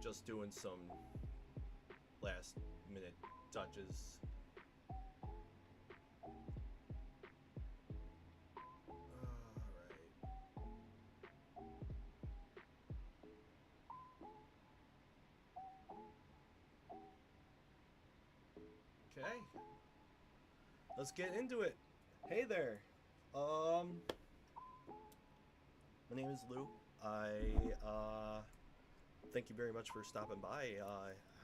just doing some last minute touches. Alright. Okay. Let's get into it. Hey there. My name is Lou. I thank you very much for stopping by.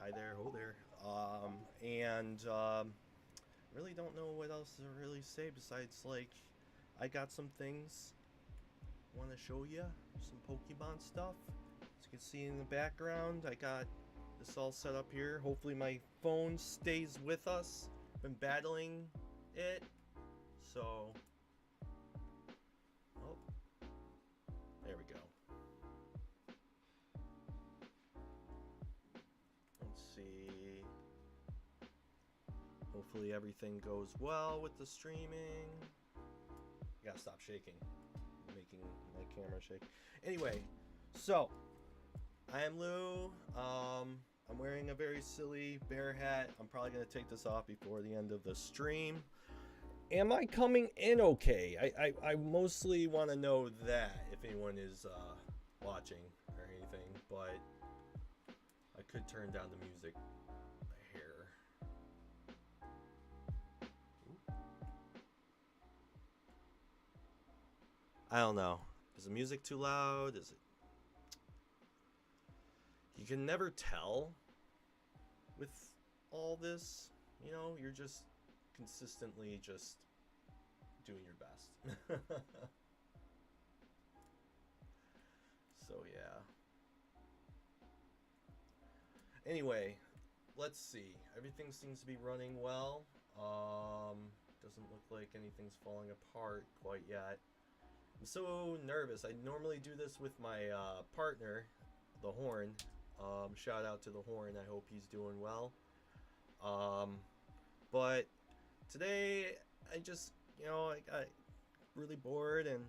Hi there, ho there. And really don't know what else to really say besides like I got some things I want to show you, some Pokemon stuff. As you can see in the background, I got this all set up here. Hopefully my phone stays with us. Been battling it, so oh, there we go. Let's see. Hopefully everything goes well with the streaming. I gotta stop shaking. I'm making my camera shake. Anyway, so I am Lou. I'm wearing a very silly bear hat. I'm probably gonna take this off before the end of the stream. Am I coming in okay? I mostly want to know that if anyone is watching or anything, but I could turn down the music a hair. I don't know. Is the music too loud? Is it? You can never tell with all this. You know, you're just consistently just doing your best. So yeah. Anyway, let's see. Everything seems to be running well. Doesn't look like anything's falling apart quite yet. I'm so nervous. I normally do this with my partner, the Horn. Shout out to the Horn. I hope he's doing well. But today I just, I got really bored, and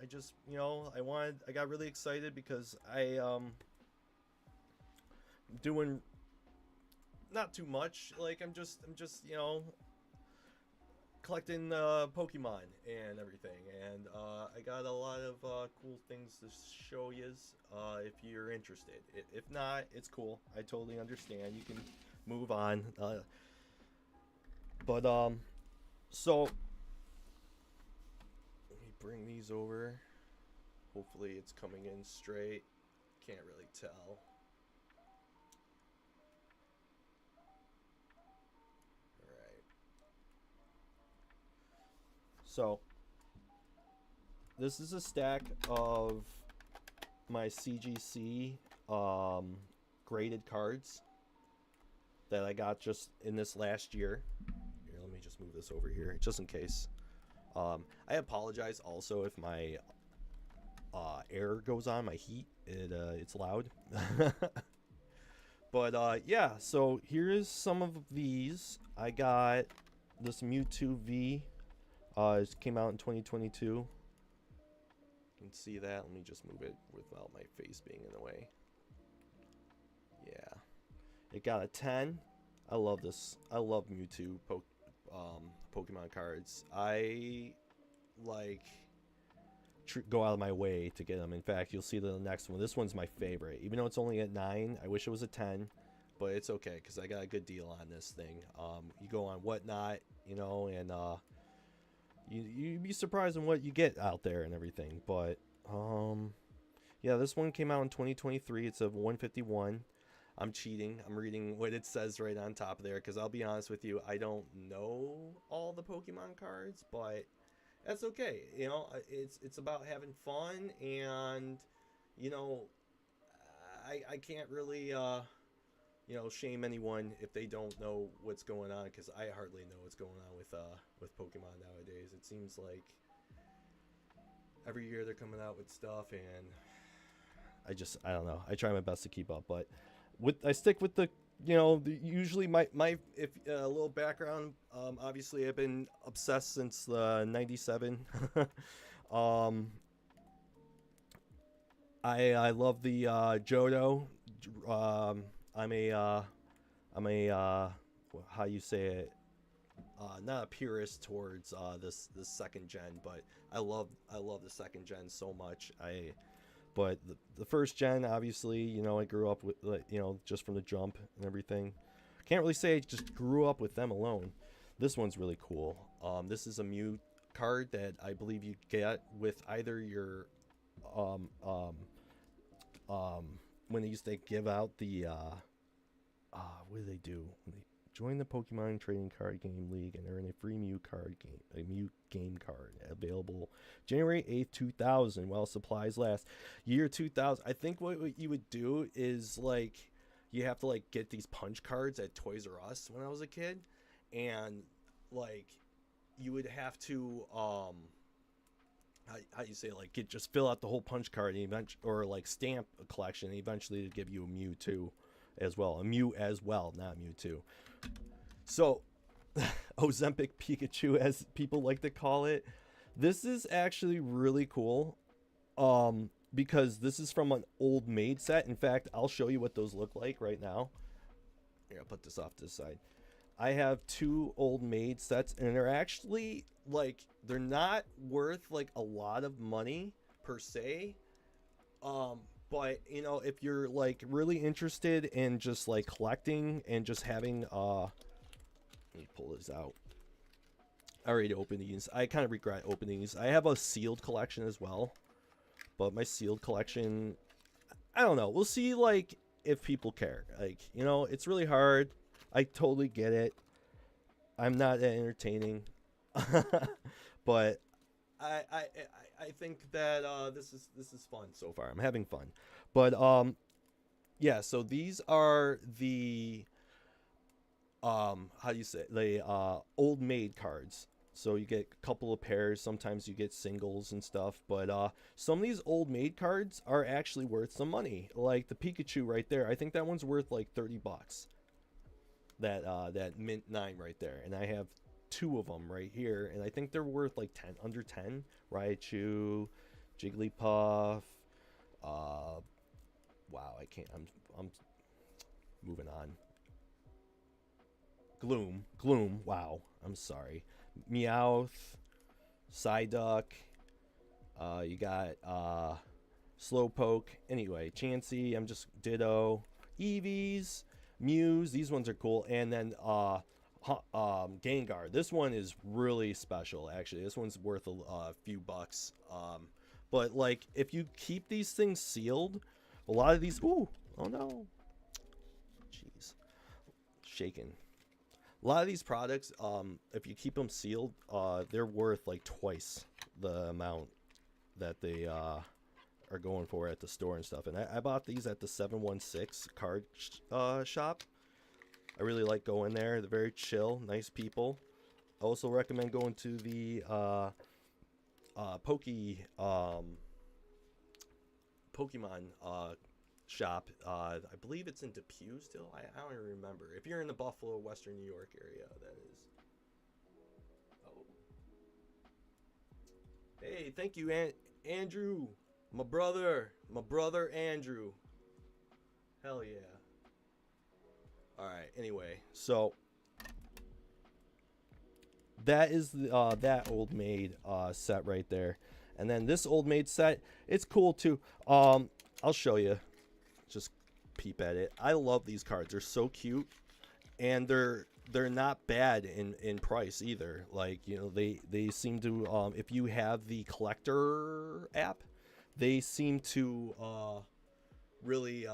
I just, I got really excited because I'm doing not too much. Like I'm just, collecting Pokemon and everything, and I got a lot of cool things to show you if you're interested. If not, it's cool. I totally understand. You can move on. But so let me bring these over. Hopefully it's coming in straight. Can't really tell. So, this is a stack of my CGC graded cards that I got just in this last year. Here, let me just move this over here, just in case. I apologize also if my air goes on, my heat. It's loud. But yeah, so here is some of these. I got this Mewtwo V. It came out in 2022. You can see that. Let me just move it without my face being in the way. Yeah. It got a 10. I love this. I love Mewtwo Pokemon cards. I go out of my way to get them. In fact, you'll see the next one. This one's my favorite. Even though it's only at 9, I wish it was a 10. But it's okay because I got a good deal on this thing. You go on Whatnot, and you'd be surprised on what you get out there and everything. But yeah, this one came out in 2023. It's a 151. I'm cheating. I'm reading what it says right on top of there because I'll be honest with you, I don't know all the Pokemon cards, but that's okay. It's about having fun, and I can't really shame anyone if they don't know what's going on, because I hardly know what's going on with Pokemon nowadays. It seems like every year they're coming out with stuff, and I don't know. I try my best to keep up, but I stick with the usually my if a little background. Obviously, I've been obsessed since '97. I love the Johto I'm a how you say it, not a purist towards this second gen, but I love the second gen so much. But the first gen, obviously, I grew up with, like, just from the jump and everything. Can't really say I just grew up with them alone. This one's really cool. This is a Mew card that I believe you get with either your um um when they used to give out the what do they do? When they join the Pokemon Trading Card Game League and earn a free Mew card game, a Mew game card available January 8th, 2000 while supplies last. Year 2000. I think what you would do is, like, you have to, like, get these punch cards at Toys R Us when I was a kid, and, like, you would have to how you say it, like, just fill out the whole punch card and or like stamp a collection, and eventually to give you a Mewtwo as well, a Mew as well, not Mewtwo. So Ozempic Pikachu, as people like to call it, this is actually really cool, because this is from an old maid set. In fact, I'll show you what those look like right now. Here, I'll put this off to the side. I have two old maid sets, and they're actually, like, they're not worth like a lot of money per se, but if you're like really interested in just like collecting and just having let me pull this out. I already opened these. I kind of regret opening these. I have a sealed collection as well, but my sealed collection, I don't know, we'll see, like, if people care. Like, it's really hard. I totally get it. I'm not that entertaining. But I think that this is fun so far. I'm having fun. But yeah, so these are the how do you say it? The old maid cards. So you get a couple of pairs, sometimes you get singles and stuff, but some of these old maid cards are actually worth some money. Like the Pikachu right there. I think that one's worth like $30. That mint 9 right there, and I have two of them right here, and I think they're worth like 10, under 10. Raichu, Jigglypuff, wow, I can't, I'm moving on. Gloom, wow, I'm sorry. Meowth, Psyduck, you got Slowpoke, anyway, Chansey, I'm just Ditto, Eevees, Mews, these ones are cool, and then Gengar. This one is really special, actually. This one's worth a few bucks. But like, if you keep these things sealed, a lot of these, ooh, oh no, jeez, shaking. A lot of these products, if you keep them sealed, they're worth like twice the amount that they are going for at the store and stuff. And I bought these at the 716 card shop. I really like going there. They're very chill, nice people. I also recommend going to the Pokemon shop. I believe it's in Depew still. I don't even remember. If you're in the Buffalo, Western New York area, that is. Oh. Hey, thank you, Andrew. My brother Andrew. Hell yeah. Alright, anyway, so that is the, that old maid set right there. And then this old maid set, it's cool too. I'll show you. Just peep at it. I love these cards. They're so cute, and they're not bad in price either. Like, they seem to, if you have the collector app, they seem to really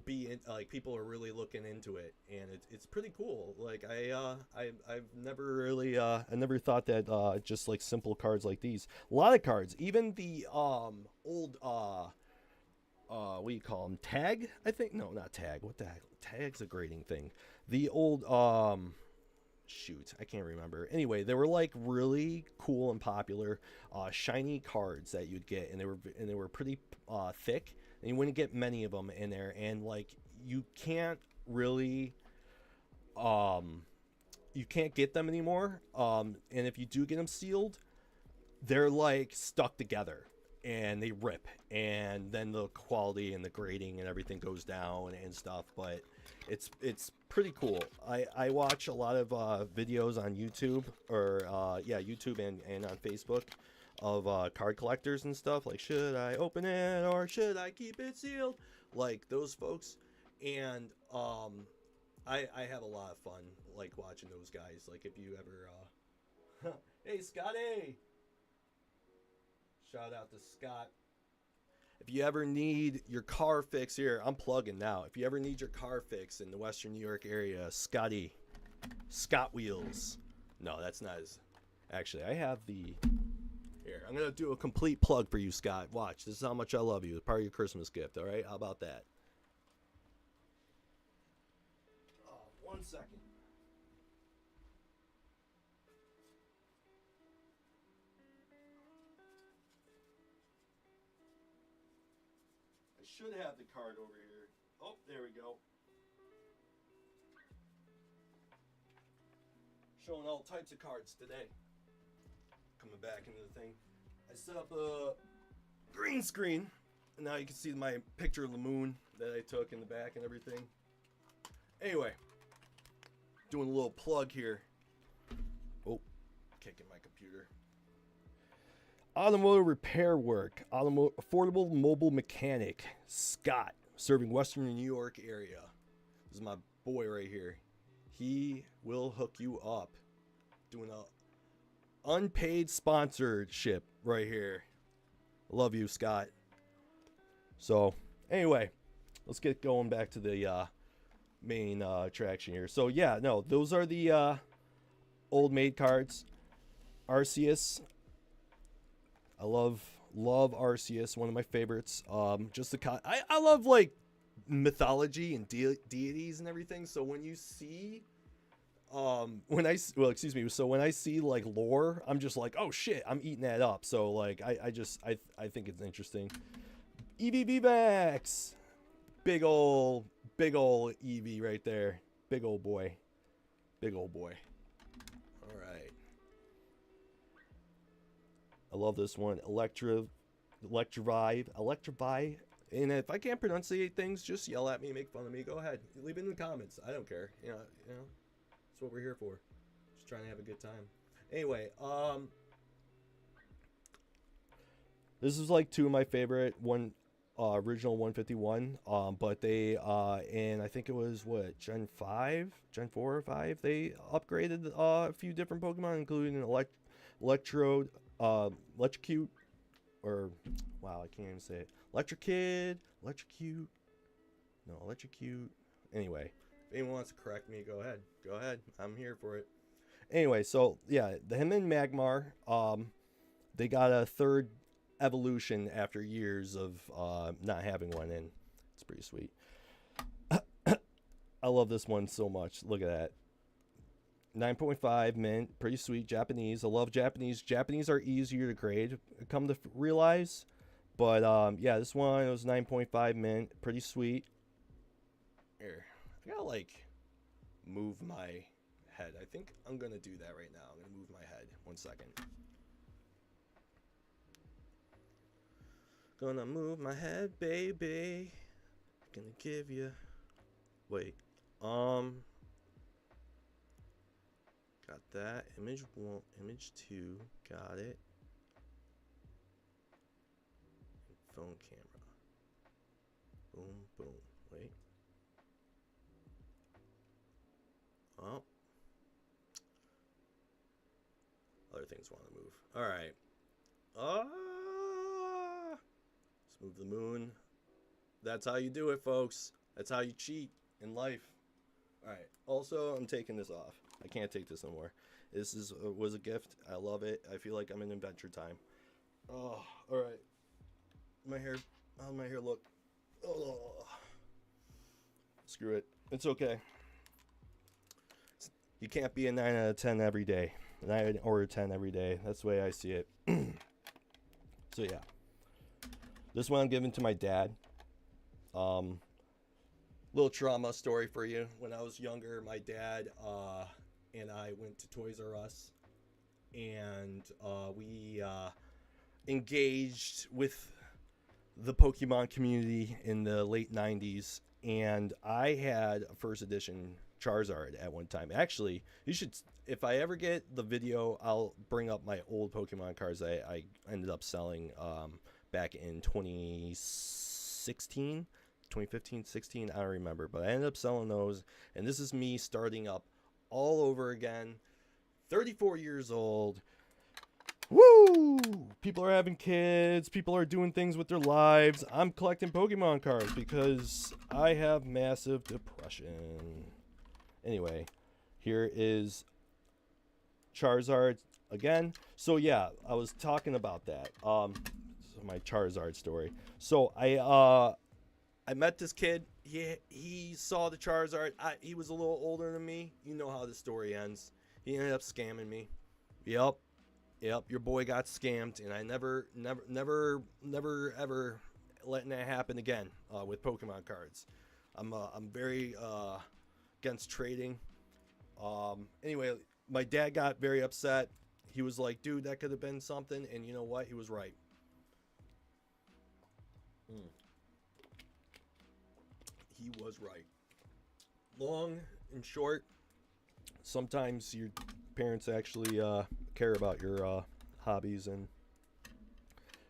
be in, like, people are really looking into it, and it's pretty cool. Like, I've never really I never thought that just like simple cards like these, a lot of cards, even the old what do you call them, tag, I think, no, not tag, what the heck, tag's a grading thing, the old shoot, I can't remember. Anyway, they were like really cool and popular shiny cards that you'd get, and they were pretty thick, and you wouldn't get many of them in there, and like you can't really you can't get them anymore, and if you do get them sealed, they're like stuck together, and they rip, and then the quality and the grading and everything goes down and stuff. But it's pretty cool. I watch a lot of videos on YouTube, or YouTube and on Facebook, of card collectors and stuff, like, should I open it or should I keep it sealed, like those folks. And I have a lot of fun, like, watching those guys. Like, if you ever hey Scotty, shout out to Scott. If you ever need your car fix, here, I'm plugging now. If you ever need your car fix in the Western New York area, Scott Wheels. No, that's not his. Actually, I have the. Here, I'm going to do a complete plug for you, Scott. Watch. This is how much I love you. It's part of your Christmas gift, all right? How about that? Oh, 1 second. I should have the card over here. Oh, there we go. Showing all types of cards today. Coming back into the thing. I set up a green screen, and now you can see my picture of the moon that I took in the back and everything. Anyway, doing a little plug here. Oh, kicking my computer. Automotive repair work. Affordable mobile mechanic. Scott, serving Western New York area. This is my boy right here. He will hook you up. Doing a unpaid sponsorship right here. Love you, Scott. So, anyway, let's get going back to the main attraction here. So, yeah, no, those are the old maid cards. Arceus. I love Arceus, one of my favorites. Just the I love, like, mythology and deities and everything. So when you see when I see like lore, I'm just like, oh shit, I'm eating that up. So like I think it's interesting. EV Max, big ol' EV right there, big old boy. All right, I love this one. Electrovie. And if I can't pronunciate things, just yell at me, make fun of me. Go ahead, leave it in the comments. I don't care. You know, that's what we're here for. Just trying to have a good time. Anyway, this is like two of my favorite original 151. But they and I think it was Gen 4 or 5. They upgraded a few different Pokemon, including an Electrocute, or wow, I can't even say it. Electrocute. Anyway, if anyone wants to correct me, go ahead. I'm here for it. Anyway, so yeah, him and Magmar, they got a third evolution after years of not having one, and it's pretty sweet. I love this one so much. Look at that. 9.5 mint, pretty sweet. Japanese. I love Japanese. Japanese are easier to grade, come to realize. But yeah, this one was 9.5 mint, pretty sweet. Here, I gotta like move my head. I think I'm gonna do that right now. I'm gonna move my head. 1 second. Gonna move my head, baby. Gonna give you. Wait. Got that. Image 1, image 2. Got it. Phone camera. Boom, boom. Wait. Oh. Other things want to move. Alright. Let's move the moon. That's how you do it, folks. That's how you cheat in life. Alright. Also, I'm taking this off. I can't take this anymore. This was a gift. I love it. I feel like I'm in Adventure Time. Oh, alright. My hair. How's my hair look? Oh. Screw it. It's okay. You can't be a 9 out of 10 every day. 9 or a 10 every day. That's the way I see it. So yeah. This one I'm giving to my dad. Little trauma story for you. When I was younger, my dad and I went to Toys R Us, and we engaged with the Pokemon community in the late 90s, and I had a first edition Charizard at one time. Actually, you should, if I ever get the video, I'll bring up my old Pokemon cards I ended up selling back in 2016, 2015, 16, I don't remember, but I ended up selling those, and this is me starting up all over again, 34 years old. Woo! People are having kids. People are doing things with their lives. I'm collecting Pokemon cards because I have massive depression. Anyway, here is Charizard again. So yeah, I was talking about that. So my Charizard story. So I met this kid. He saw the Charizard. He was a little older than me. You know how the story ends. He ended up scamming me. Yep, your boy got scammed, and I never, ever letting that happen again with Pokemon cards. I'm very against trading. Anyway, my dad got very upset. He was like, dude, that could have been something, and you know what? He was right. He was right. Long and short, sometimes your parents actually care about your hobbies, and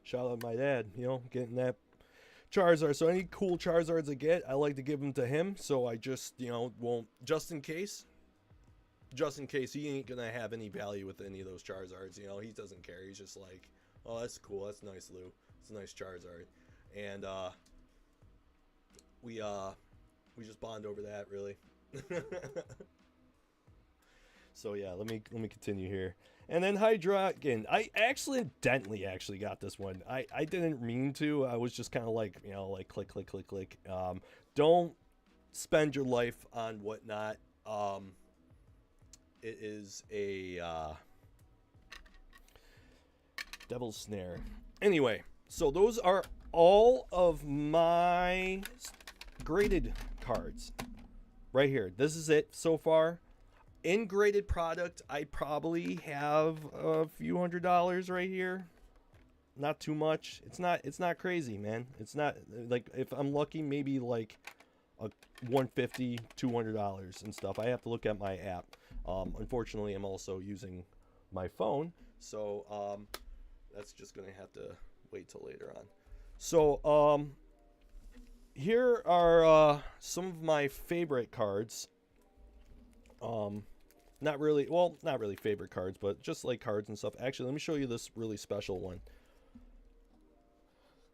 shout out my dad, getting that Charizard. So any cool Charizards I get, I like to give them to him, so I just won't, just in case he ain't gonna have any value with any of those Charizards. He doesn't care. He's just like, oh, that's cool, that's nice, Lou, it's a nice Charizard. And we just bond over that, really. So yeah, let me continue here. And then Hydreigon. I accidentally got this one. I didn't mean to. I was just kind of like, click, click, click, click. Don't spend your life on whatnot. It is a Devil's Snare. Anyway, so those are all of my graded cards right here. This is it so far. In graded product, I probably have a few $100s right here. Not too much. It's not crazy, man. It's not like, if I'm lucky, maybe like a $150, $200 and stuff. I have to look at my app. Unfortunately, I'm also using my phone, so that's just gonna have to wait till later on. So here are some of my favorite cards. Not really favorite cards, but just like cards and stuff. Actually, let me show you this really special one.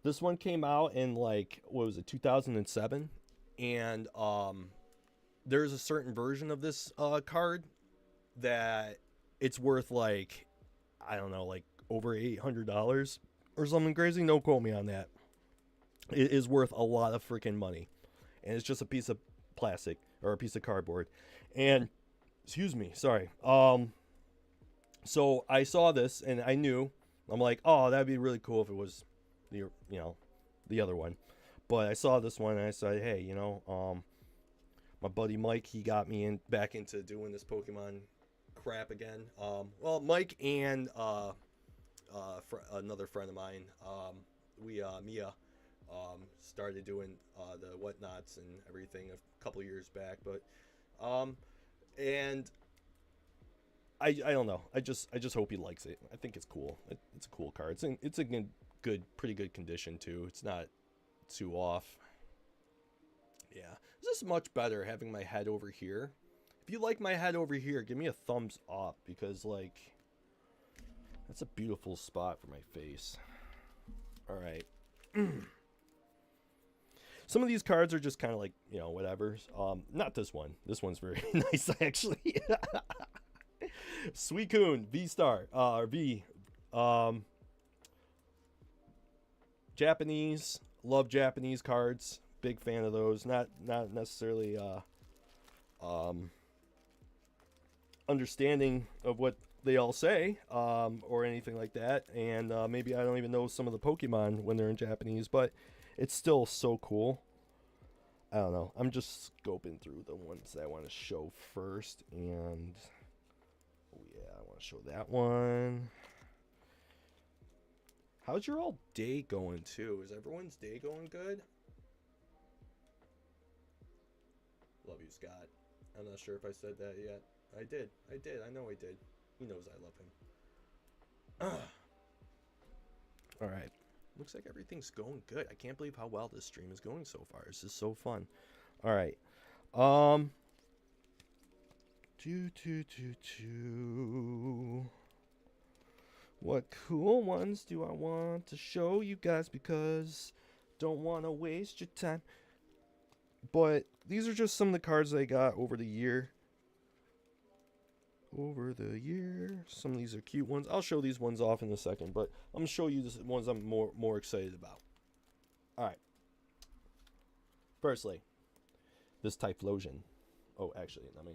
This one came out in, like, what was it, 2007, and there's a certain version of this card that it's worth, like, I don't know, like over $800 or something crazy. No quote me on that. It is worth a lot of freaking money, and it's just a piece of plastic or a piece of cardboard. And excuse me, sorry. So I saw this and I knew, I'm like, oh, that'd be really cool if it was the other one. But I saw this one and I said, hey, my buddy Mike, he got me back into doing this Pokemon crap again. Well, Mike and another friend of mine, Mia, started doing the whatnots and everything a couple years back, but and I don't know. I just hope he likes it. I think it's cool. It's a cool card. It's a pretty good condition too. It's not too off. Yeah, this is much better having my head over here. If you like my head over here, give me a thumbs up, because like that's a beautiful spot for my face. All right. Some of these cards are just kind of like, whatever. Not this one. This one's very nice, actually. Suicune V-Star, V. Japanese. Love Japanese cards. Big fan of those. Not necessarily understanding of what they all say, or anything like that. And maybe I don't even know some of the Pokemon when they're in Japanese, but it's still so cool. I don't know. I'm just scoping through the ones that I want to show first. And oh yeah, I want to show that one. How's your all day going too? Is everyone's day going good? Love you, Scott. I'm not sure if I said that yet. I did. I know I did. He knows I love him. All right. Looks like everything's going good. I can't believe how well this stream is going so far. This is so fun. All right. What cool ones do I want to show you guys, because don't want to waste your time. But these are just some of the cards I got over the year. Some of these are cute ones. I'll show these ones off in a second, but I'm going to show you the ones I'm more excited about. All right. Firstly, this Typhlosion. Oh, actually, I'm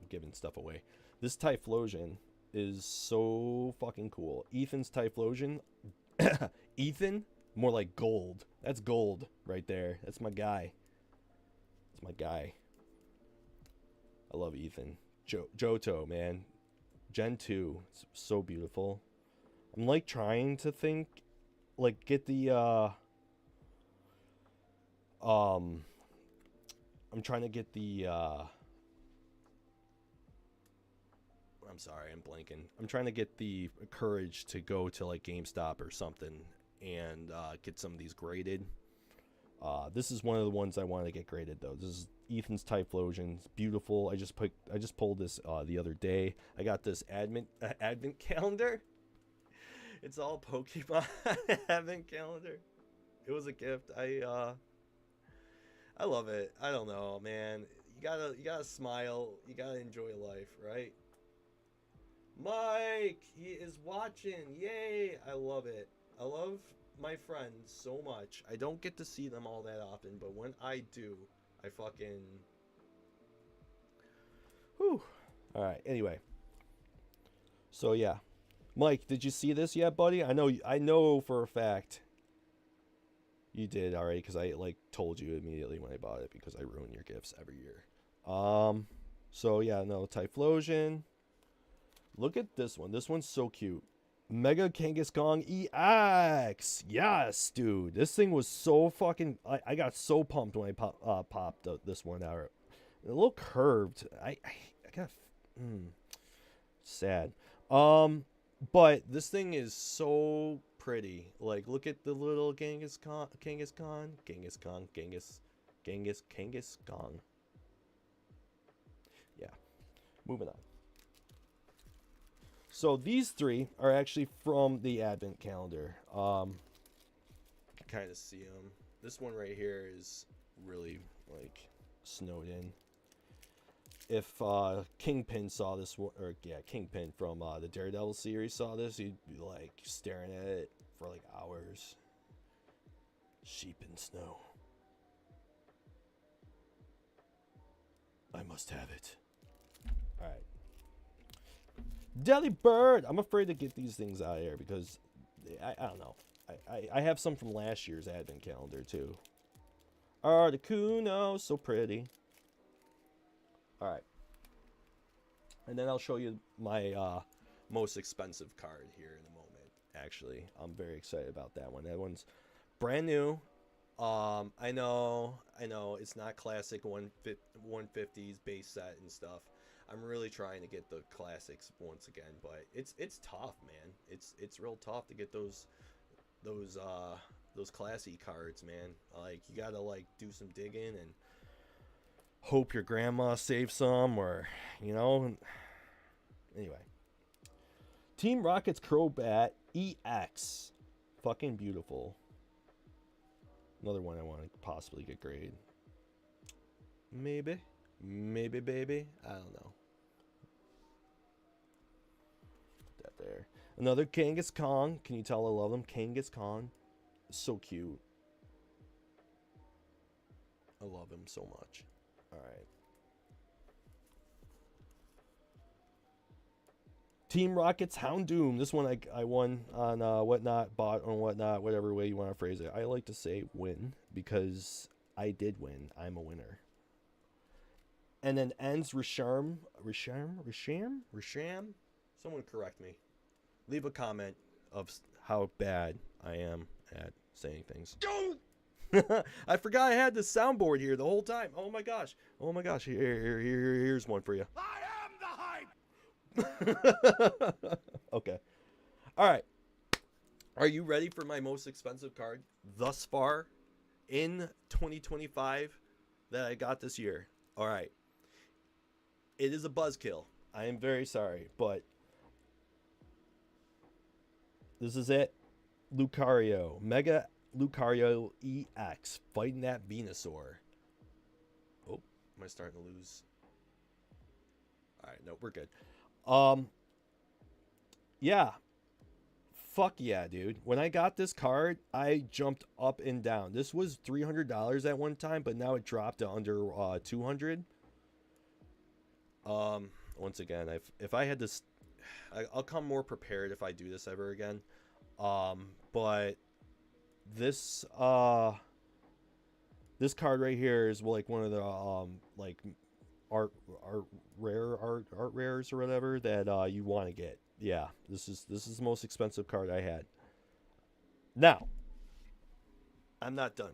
giving stuff away. This Typhlosion is so fucking cool. Ethan's Typhlosion. Ethan? More like gold. That's gold right there. That's my guy. I love Ethan. Johto, man. Gen 2. It's so beautiful. I'm like trying to think, like get the I'm trying to get the I'm sorry, I'm blanking. I'm trying to get the courage to go to like GameStop or something and get some of these graded. This is one of the ones I wanted to get graded though. This is Ethan's Typhlosion. It's beautiful. I just pulled this the other day. I got this advent calendar. It's all Pokemon advent calendar. It was a gift. I love it. I don't know, man. You gotta smile. You gotta enjoy life, right? Mike, he is watching. Yay! I love it. I love my friends so much. I don't get to see them all that often, but when I do, I fucking... Whew. Alright, anyway. So, yeah. Mike, did you see this yet, buddy? I know for a fact you did already, because I, like, told you immediately when I bought it, because I ruin your gifts every year. So, yeah, no, Typhlosion. Look at this one. This one's so cute. Mega Kangaskhan EX. Yes, dude. This thing was so fucking... I got so pumped when I popped this one out. A little curved. I got... sad. But this thing is so pretty. Like, look at the little Kangaskhan. Yeah. Moving on. So these three are actually from the Advent calendar. You can kind of see them. This one right here is really like snowed in. If Kingpin saw this one, or yeah, Kingpin from the Daredevil series saw this, he'd be like staring at it for like hours. Sheep in snow. I must have it. All right. Delibird! I'm afraid to get these things out of here because I don't know. I have some from last year's Advent calendar too. Articuno, so pretty. Alright. And then I'll show you my most expensive card here in a moment. Actually, I'm very excited about that one. That one's brand new. I know it's not classic 150s base set and stuff. I'm really trying to get the classics once again, but it's tough, man. It's real tough to get those classy cards, man. Like, you gotta like do some digging and hope your grandma saves some, or anyway. Team Rocket's Crobat EX, fucking beautiful. Another one I want to possibly get graded. Maybe, baby. I don't know. Put that there. Another Kangaskhan. Can you tell I love them? Kangaskhan. So cute. I love him so much. Alright. Team Rocket's Houndoom. This one I won on Whatnot, bought on Whatnot, whatever way you want to phrase it. I like to say win because I did win. I'm a winner. And then ends Risham. Someone correct me. Leave a comment of how bad I am at saying things. I forgot I had the soundboard here the whole time. Oh my gosh. Oh my gosh. Here's one for you. I am the hype. Okay. All right. Are you ready for my most expensive card thus far in 2025 that I got this year? All right. It is a buzzkill. I am very sorry, but this is it. Lucario. Mega Lucario EX. Fighting that Venusaur. Oh, am I starting to lose? All right, no, we're good. Yeah. Fuck yeah, dude. When I got this card, I jumped up and down. This was $300 at one time, but now it dropped to under $200. Once again, if I had this, I'll come more prepared if I do this ever again. But this this card right here is like one of the like art rares or whatever that you want to get. Yeah, this is the most expensive card I had. Now, I'm not done.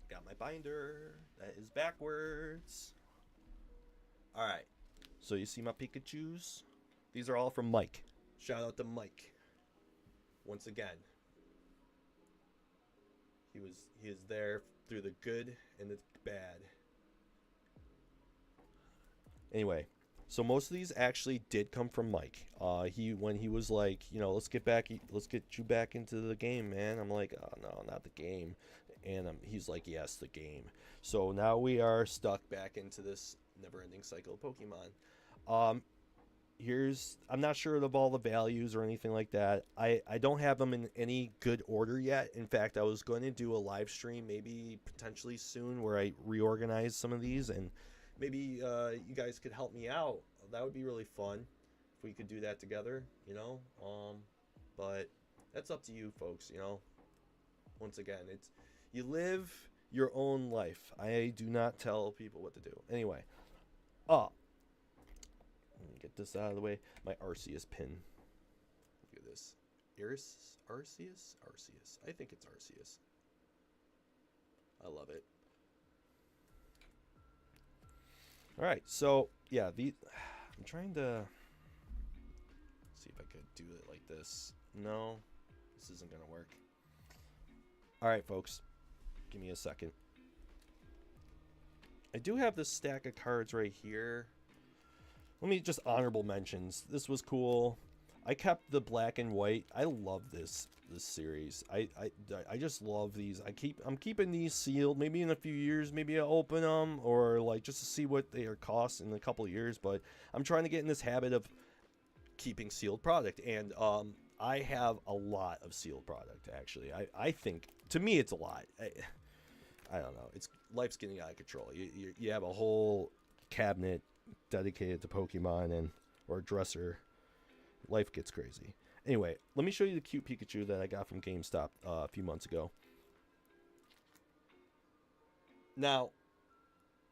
Got my binder. That is backwards. All right. So you see my Pikachus? These are all from Mike. Shout out to Mike. Once again. He is there through the good and the bad. Anyway, so most of these actually did come from Mike. When he was like, let's get you back into the game, man. I'm like, oh no, not the game. And he's like, yes, the game. So now we are stuck back into this never-ending cycle of Pokemon. I'm not sure of all the values or anything like that. I don't have them in any good order yet. In fact, I was going to do a live stream maybe potentially soon where I reorganize some of these, and maybe you guys could help me out. That would be really fun if we could do that together, but that's up to you folks, Once again, you live your own life. I do not tell people what to do. Anyway, let me get this out of the way. My Arceus pin. Look at this. Arceus? I think it's Arceus. I love it. All right, so yeah, I'm trying to see if I could do it like this. No, this isn't gonna work. All right, folks, give me a second. I do have this stack of cards right here. Let me just honorable mentions. This was cool. I kept the black and white. I love this series. I just love these. I'm keeping these sealed. Maybe in a few years, maybe I'll open them, or like just to see what they are cost in a couple of years. But I'm trying to get in this habit of keeping sealed product, and I have a lot of sealed product. Actually, I think to me it's a lot. I don't know. Life's getting out of control. You have a whole cabinet dedicated to Pokemon or a dresser. Life gets crazy. Anyway, let me show you the cute Pikachu that I got from GameStop a few months ago. Now,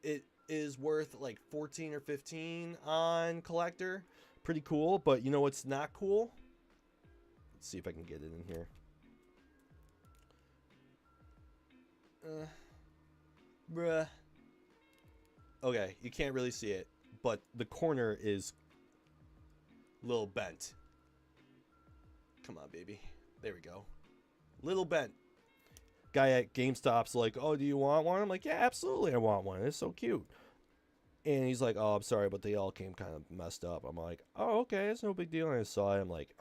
it is worth like 14 or 15 on Collector. Pretty cool, but you know what's not cool? Let's see if I can get it in here. Bruh. Okay, you can't really see it, but the corner is a little bent. Come on, baby. There we go. Little bent. Guy at GameStop's like, oh, do you want one? I'm like, yeah, absolutely, I want one. It's so cute. And he's like, oh, I'm sorry, but they all came kind of messed up. I'm like, oh, okay, it's no big deal. And I saw it. I'm like,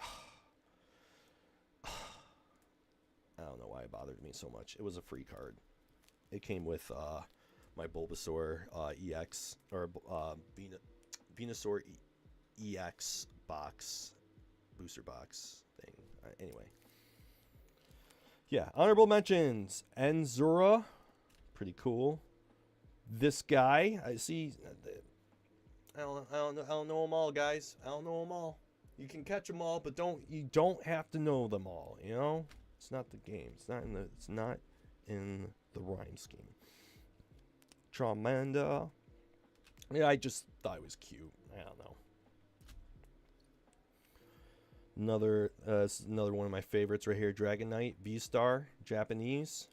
I don't know why it bothered me so much. It was a free card. It came with my Bulbasaur EX, or Venusaur EX box, booster box thing. Anyway. Yeah, honorable mentions. Enzura, pretty cool. This guy, I see. I don't know them all, guys. I don't know them all. You can catch them all, but you don't have to know them all. It's not the game. It's not in the rhyme scheme. Charmander. Yeah, I just thought it was cute. I don't know. Another one of my favorites right here, Dragon Knight V-Star, Japanese.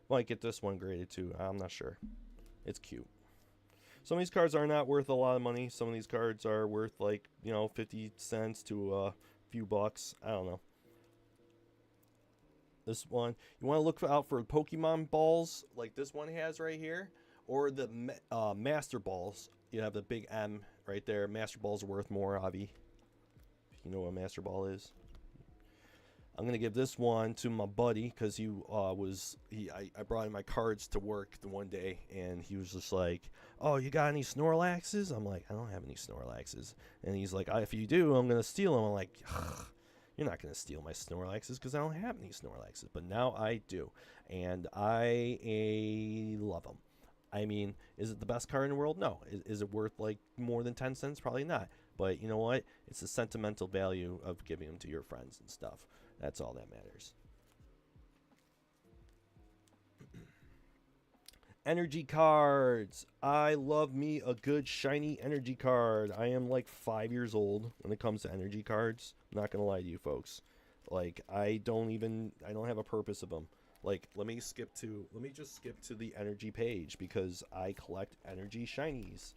Might get this one graded too. I'm not sure. It's cute. Some of these cards are not worth a lot of money. Some of these cards are worth like, 50 cents to a few bucks. I don't know. This one, you want to look out for Pokemon balls like this one has right here, or the Master Balls. You have the big M right there. Master Balls are worth more, Avi. If you know what a Master Ball is. I'm gonna give this one to my buddy because I brought in my cards to work the one day, and he was just like, "Oh, you got any Snorlaxes?" I'm like, "I don't have any Snorlaxes," and he's like, "If you do, I'm gonna steal them." I'm like, ugh, "You're not gonna steal my Snorlaxes because I don't have any Snorlaxes," but now I do, and I love them. I mean, is it the best card in the world? No. Is it worth like more than 10 cents? Probably not. But you know what? It's the sentimental value of giving them to your friends and stuff. That's all that matters. Energy cards. I love me a good shiny energy card. I am like 5 years old when it comes to energy cards. I'm not going to lie to you folks. Like, I don't have a purpose of them. Like, let me just skip to the energy page because I collect energy shinies.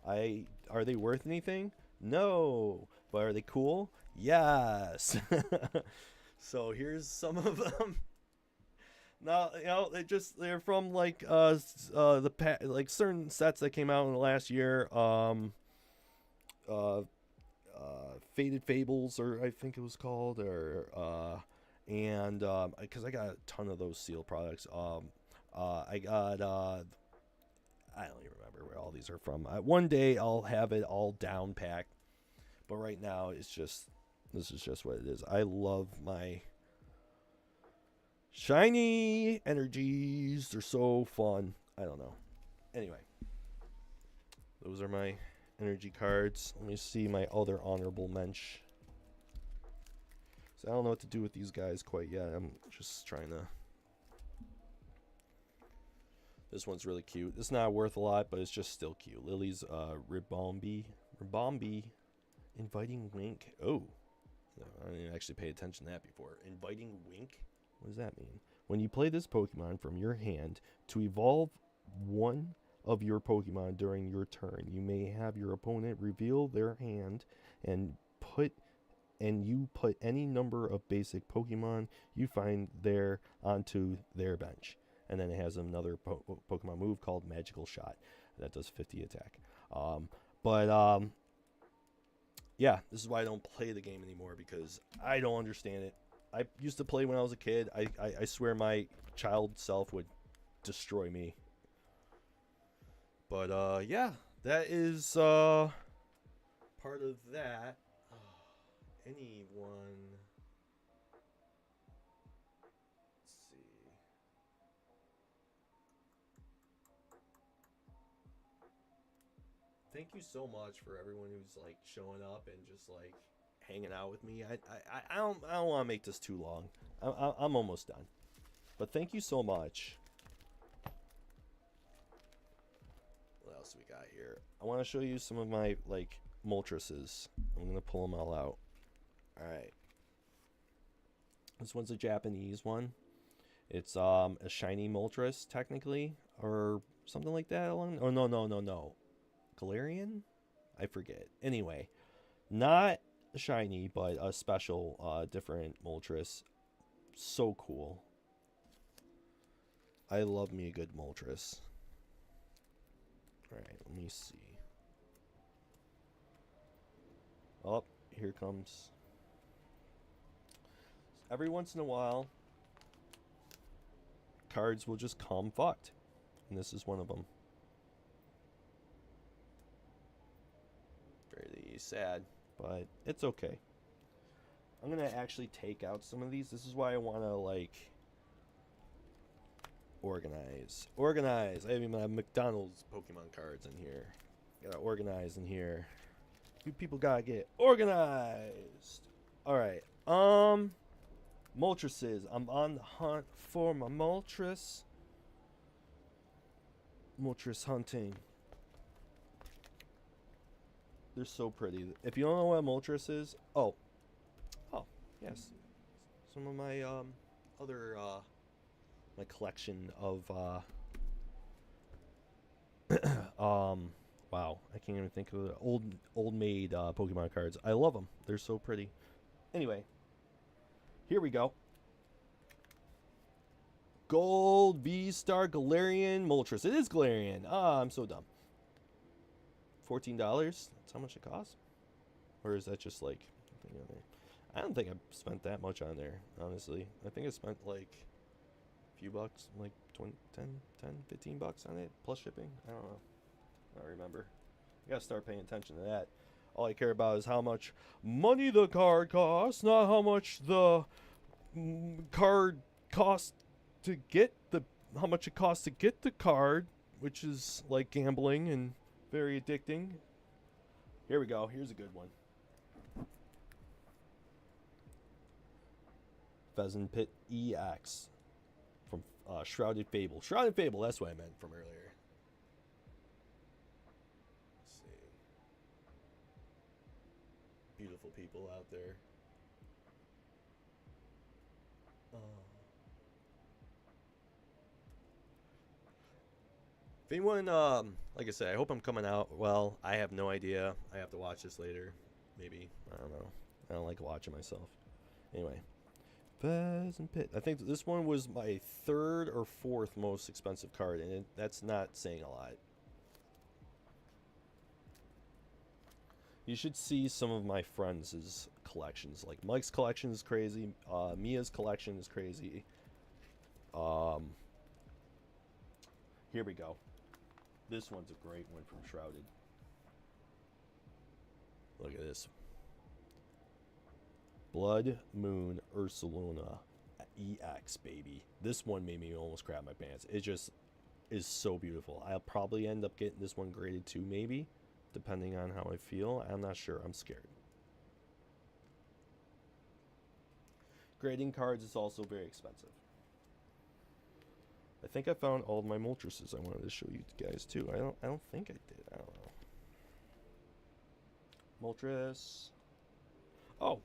Are they worth anything? No. But are they cool? Yes. So here's some of them. Now, they're from like like certain sets that came out in the last year. Faded Fables, or I think it was called, or and because I got a ton of those sealed products. I got I don't even remember where all these are from. One day I'll have it all down packed, but right now this is just what it is. I love my shiny energies. They're so fun. I don't know. Anyway, those are my energy cards. Let me see my other honorable mensch. So I don't know what to do with these guys quite yet. I'm just trying to. This one's really cute. It's not worth a lot, but it's just still cute. Lily's Ribombee. Inviting Wink. Oh. No, I didn't actually pay attention to that before. Inviting Wink? What does that mean? When you play this Pokemon from your hand, to evolve one of your Pokemon during your turn, you may have your opponent reveal their hand and you put any number of basic Pokemon you find there onto their bench. And then it has another Pokemon move called Magical Shot that does 50 attack. Yeah, this is why I don't play the game anymore, because I don't understand it. I used to play when I was a kid. I swear my child self would destroy me. But yeah, that is part of that. Anyone? Let's see. Thank you so much for everyone who's like showing up and just like hanging out with me. I don't want to make this too long. I'm almost done. But thank you so much. What else we got here? I want to show you some of my like Moltres. I'm going to pull them all out. All right. This one's a Japanese one. It's a shiny Moltres technically, or something like that. Oh no. Galarian? I forget. Anyway, not a shiny, but a special different Moltres. So cool. I love me a good Moltres. Alright, let me see. Oh, here comes. Every once in a while, cards will just come fucked. And this is one of them. Very sad, but it's okay. I'm going to actually take out some of these. This is why I want to, like, organize. I even have McDonald's Pokemon cards in here. Gotta organize in here. You people gotta get organized. Alright, Moltres. I'm on the hunt for my Moltres. Moltres hunting. They're so pretty. If you don't know what a Moltres is, oh, yes, some of my other my collection of wow, I can't even think of the old made Pokemon cards. I love them. They're so pretty. Anyway, here we go. Gold V-Star Galarian Moltres. It is Galarian. Ah, I'm so dumb. $14. That's how much it costs? Or is that just like... I don't think I spent that much on there, honestly. I think I spent like a few bucks, like 20, 10, 15 bucks on it, plus shipping. I don't know. I don't remember. I gotta start paying attention to that. All I care about is how much money the card costs, not how much the card costs to get the... how much it costs to get the card, which is like gambling and very addicting. Here we go. Here's a good one. Pheasant Pit EX from Shrouded Fable. Shrouded Fable, that's what I meant from earlier. Let's see. Beautiful people out there. If anyone, like I said, I hope I'm coming out well. I have no idea. I have to watch this later. Maybe. I don't know. I don't like watching myself. Anyway. Pheasant Pit. I think this one was my third or fourth most expensive card, and that's not saying a lot. You should see some of my friends' collections. Like Mike's collection is crazy. Mia's collection is crazy. Here we go. This one's a great one from Shrouded. Look at this. Blood Moon Ursaluna EX, baby. This one made me almost crap my pants. It just is so beautiful. I'll probably end up getting this one graded 2, maybe, depending on how I feel. I'm not sure. I'm scared. Grading cards is also very expensive. I think I found all of my Moltres I wanted to show you guys too. I don't think I did. I don't know. Moltres. Oh,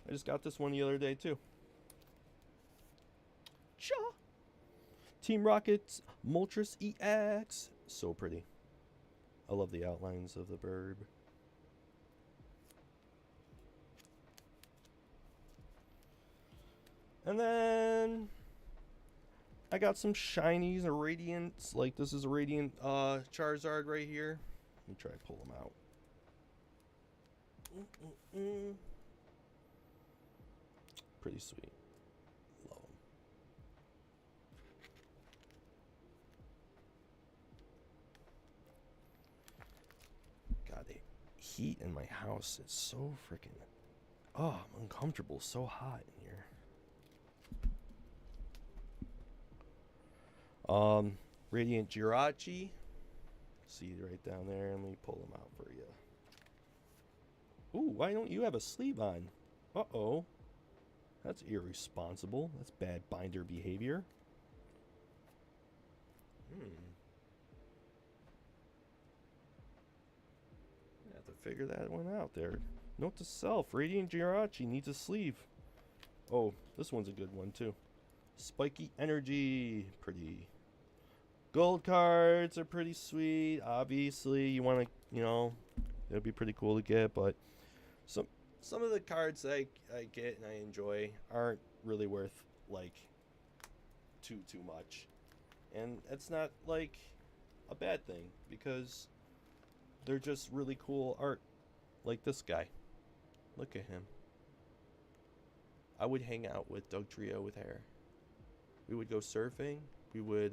I just got this one the other day too. Cha! Team Rocket's Moltres EX. So pretty. I love the outlines of the bird. And then I got some shinies or radiants. Like this is a radiant Charizard right here. Let me try to pull them out. Pretty sweet. Love them. God, the heat in my house is so freaking... Oh, I'm uncomfortable. So hot in here. Radiant Jirachi. See right down there. Let me pull them out for you. Ooh, why don't you have a sleeve on? Uh-oh. That's irresponsible. That's bad binder behavior. I have to figure that one out there. Note to self. Radiant Jirachi needs a sleeve. Oh, this one's a good one too. Spiky Energy. Pretty. Gold cards are pretty sweet. Obviously, you want to, you know, it'd be pretty cool to get, but some of the cards that I get and I enjoy aren't really worth like too much. And it's not like a bad thing because they're just really cool art. Like this guy. Look at him. I would hang out with Dugtrio with hair. We would go surfing. We would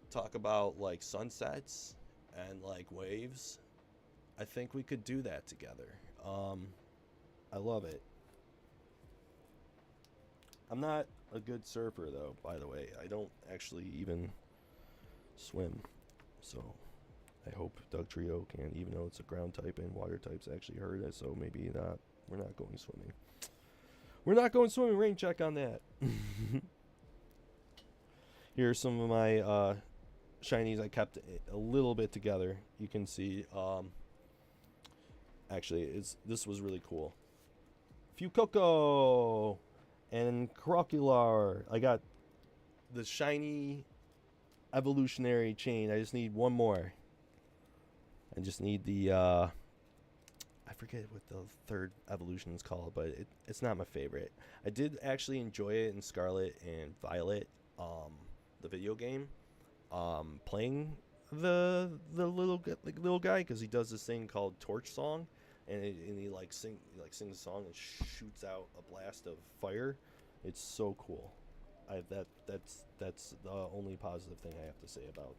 talk about like sunsets and like waves. I think we could do that together. I love it. I'm not a good surfer though, by the way. I don't actually even swim. So I hope Dugtrio can, even though it's a ground type and water types actually heard it, so maybe not. We're not going swimming. We're not going swimming. Rain check on that. Here's some of my shinies. I kept a little bit together. You can see actually this was really cool. Fuecoco, and Crocodile. I got the shiny evolutionary chain. I just need one more. I just need the I forget what the third evolution is called, but it's not my favorite. I did actually enjoy it in Scarlet and Violet, the video game, playing the little guy, because he does this thing called Torch Song, and he sings a song and shoots out a blast of fire. It's so cool. That's the only positive thing I have to say about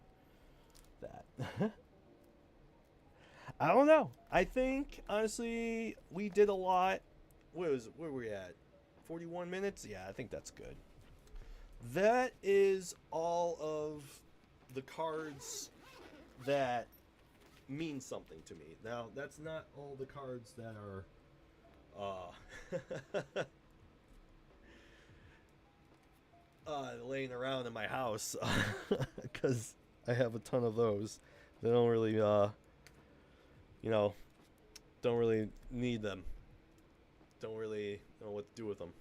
that. I don't know. I think honestly we did a lot. Where were we at? 41 minutes? Yeah, I think that's good. That is all of the cards that mean something to me. Now, that's not all the cards that are laying around in my house, because I have a ton of those. They don't really don't really need them. Don't really know what to do with them.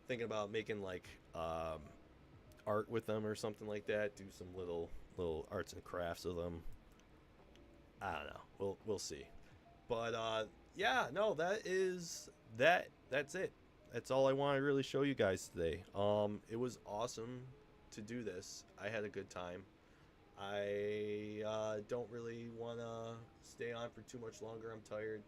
Thinking about making like art with them or something like that. Do some little arts and crafts with them. I don't know. We'll see. But yeah, no, that's it. That's all I want to really show you guys today. It was awesome to do this. I had a good time. I don't really want to stay on for too much longer. I'm tired.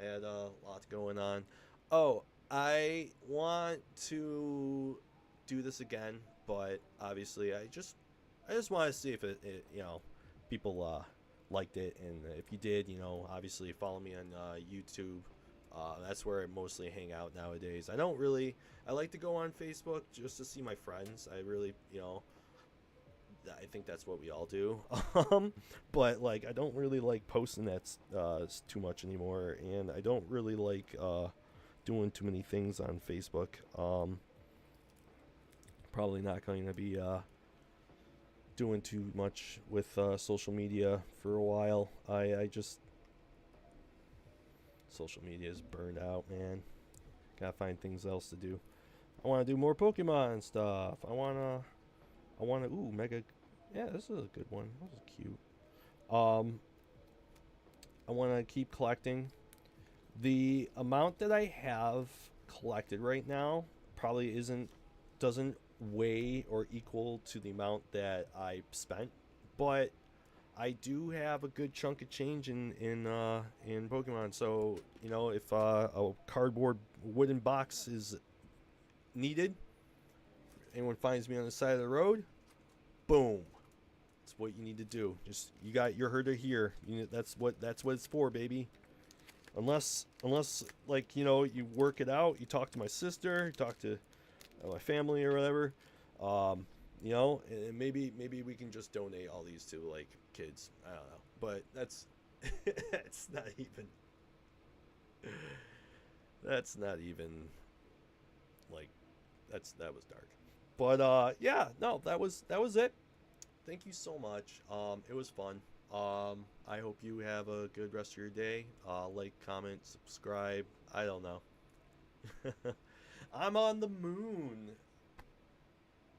I had a lot going on. Oh, I want to do this again, but obviously I just want to see if it people liked it, and if you did, obviously follow me on YouTube. That's where I mostly hang out nowadays. I like to go on Facebook just to see my friends. I think that's what we all do. But like, I don't really like posting that too much anymore, and I don't really like doing too many things on Facebook. Probably not going to be doing too much with social media for a while. Social media is burned out, man. Gotta find things else to do. I want to do more Pokemon stuff. I wanna. Ooh, Mega. Yeah, this is a good one. This is cute. I want to keep collecting. The amount that I have collected right now probably doesn't weigh or equal to the amount that I spent, but I do have a good chunk of change in Pokemon. So if a cardboard wooden box is needed, anyone finds me on the side of the road, boom, that's what you need to do. You heard it here. That's what it's for, baby. Unless like you work it out, you talk to my sister, you talk to my family or whatever, and maybe we can just donate all these to like kids. I don't know, but that's not even like that was dark. But yeah, no, that was it. Thank you so much. It was fun. I hope you have a good rest of your day. Like, comment, subscribe. I don't know. I'm on the moon.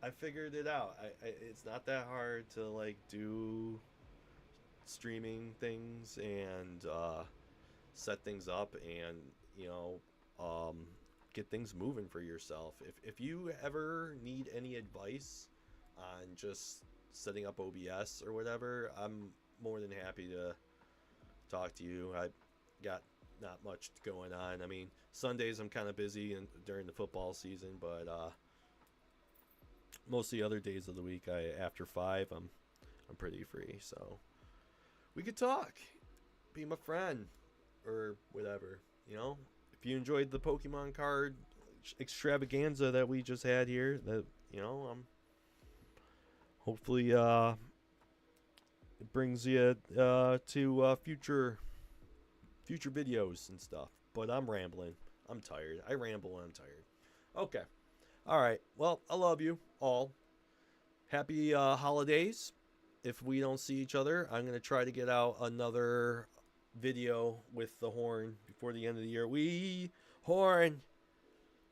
I figured it out. It's not that hard to like do streaming things and set things up and get things moving for yourself. If you ever need any advice on just setting up OBS or whatever, I'm more than happy to talk to you. I got not much going on. I mean, Sundays I'm kind of busy during the football season, but most of the other days of the week, after 5, I'm pretty free. So we could talk, be my friend, or whatever. If you enjoyed the Pokemon card extravaganza that we just had here, that hopefully it brings you to future videos and stuff. But I'm rambling. I'm tired. I ramble when I'm tired. Okay. All right. Well, I love you all. Happy holidays. If we don't see each other, I'm going to try to get out another video with the horn before the end of the year. We Horn,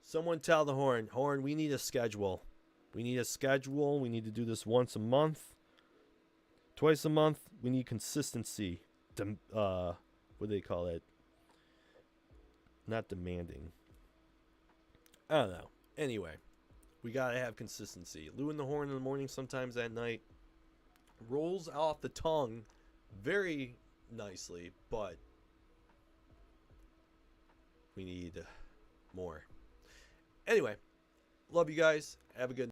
someone tell the Horn. Horn, we need a schedule. We need a schedule. We need to do this once a month, twice a month. We need consistency. What do they call it? Not demanding. I don't know. Anyway, we gotta have consistency. Lou and the Horn in the morning, sometimes at night. Rolls off the tongue very nicely, but we need more. Anyway, love you guys. Have a good